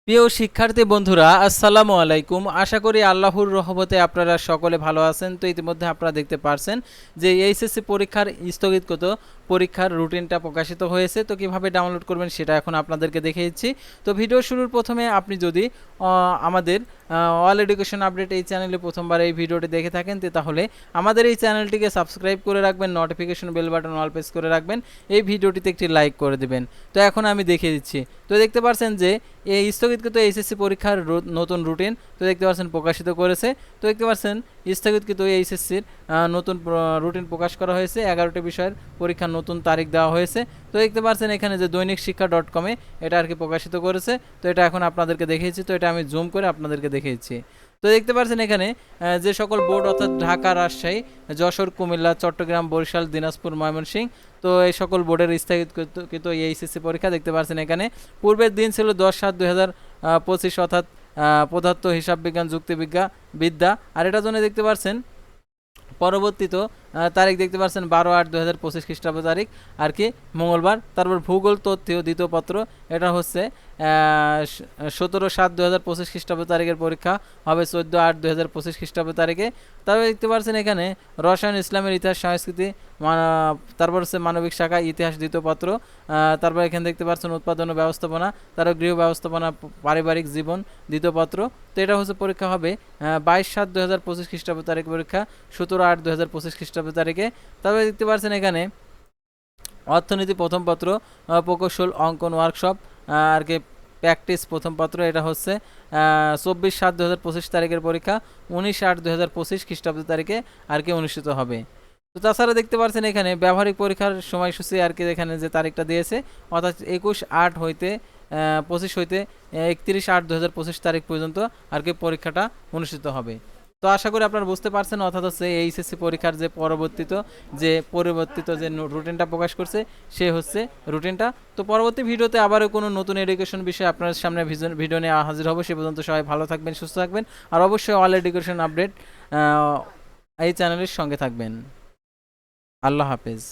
প্রিয় শিক্ষার্থী বন্ধুরা, আসসালামু আলাইকুম। আশা করি আল্লাহর রহমতে আপনারা সকলে ভালো আছেন। তো ইতিমধ্যে আপনারা দেখতে পারছেন যে এইচএসসি পরীক্ষার স্থগিতকৃত পরীক্ষার রুটিনটা প্রকাশিত হয়েছে। তো কিভাবে ডাউনলোড করবেন সেটা এখন আপনাদেরকে দেখিয়ে দিচ্ছি। তো ভিডিও শুরুর প্রথমে আপনি যদি আমাদের অল এডুকেশন আপডেট এই চ্যানেলে প্রথমবার এই ভিডিওটি দেখে থাকেন তাহলে আমাদের এই চ্যানেলটিকে সাবস্ক্রাইব করে রাখবেন, notification bell button all press করে রাখবেন, এই ভিডিওটিতে একটি লাইক করে দেবেন। তো এখন আমি দেখিয়ে দিচ্ছি। তো দেখতে পাচ্ছেন যে এই স্থগিতকৃত এইচএসসি পরীক্ষার নতুন রুটিন তো দেখতে পাচ্ছেন প্রকাশিত করেছে। তো দেখতে পাচ্ছেন স্থগিতকৃত এইচএসসির নতুন রুটিন প্রকাশ করা হয়েছে। 11টি বিষয়ের পরীক্ষার নতুন তারিখ দেওয়া হয়েছে। তো দেখতে পাচ্ছেন এখানে যে দৈনিক শিক্ষা .com এটা আর কি প্রকাশিত করেছে। তো এটা এখন আপনাদেরকে দেখিয়েছি। তো এটা আমি জুম করে আপনাদেরকে দেখিয়েছি। তো দেখতে পাচ্ছেন এখানে যে সকল বোর্ড অর্থাৎ ঢাকা, রাজশাহী, যশোর, কুমিল্লা, চট্টগ্রাম, বরিশাল, দিনাজপুর, ময়মনসিংহ, তো এই সকল বোর্ডের স্থগিতকৃত এইচএসসি পরীক্ষা দেখতে পাচ্ছেন এখানে পূর্বের দিন ছিল 10/7/2025 অর্থাৎ পদার্থ, হিসাব বিজ্ঞান, যুক্তিবিজ্ঞান, বিদ্যা। আর এটার জন্য দেখতে পাচ্ছেন পরবর্তীত তারিখ দেখতে পাচ্ছেন 12/8/2025 খ্রিস্টাব্দ তারিখ আর কি মঙ্গলবার। তারপর ভূগোল তথ্য দ্বিতীয় পত্র এটা হচ্ছে 17/7/2025 খ্রিস্টাব্দ তারিখের পরীক্ষা হবে 14/8/2025 খ্রিস্টাব্দ তারিখে। তারপরে দেখতে পাচ্ছেন এখানে রসায়ন, ইসলামের ইতিহাস, সংস্কৃতি, তারপর হচ্ছে মানবিক শাখা ইতিহাস দ্বিতীয় পত্র। তারপর এখানে দেখতে পাচ্ছেন উৎপাদন ও ব্যবস্থাপনা, তারপর গৃহ ব্যবস্থাপনা, পারিবারিক জীবন দ্বিতীয় পত্র। তো এটা হচ্ছে পরীক্ষা হবে 22/7/2025 খ্রিস্টাব্দ তারিখ পরীক্ষা 17/8/2025 খ্রিস্টাব্দ তারিখে। তারপরে দেখতে পাচ্ছেন এখানে অর্থনীতি প্রথম পত্র, প্রকৌশল, অঙ্কন ওয়ার্কশপ আর কি প্র্যাকটিস প্রথম পত্র এটা হচ্ছে 24/7/2025 তারিখের পরীক্ষা 19/8/2025 খ্রিস্টাব্দ তারিখে আর কি অনুষ্ঠিত হবে। তো তাছাড়া দেখতে পাচ্ছেন এখানে ব্যবহারিক পরীক্ষার সময়সূচি আর কি এখানে যে তারিখটা দিয়েছে অর্থাৎ 21/8 হইতে 25 হইতে 31/8/2025 তারিখ পর্যন্ত আর কি পরীক্ষাটা অনুষ্ঠিত হবে। তো আশা করি আপনারা বুঝতে পারছেন অর্থাৎ হচ্ছে এইচএসসি পরীক্ষার যে পরিবর্তিত যে রুটিনটা প্রকাশ করছে সে হচ্ছে রুটিনটা। তো পরবর্তী ভিডিওতে আবারও কোনো নতুন এডুকেশন বিষয়ে আপনার সামনে ভিডিও নিয়ে হাজির হবো। সে পর্যন্ত সবাই ভালো থাকবেন, সুস্থ থাকবেন, আর অবশ্যই অল এডুকেশন আপডেট এই চ্যানেলের সঙ্গে থাকবেন। আল্লাহ হাফেজ।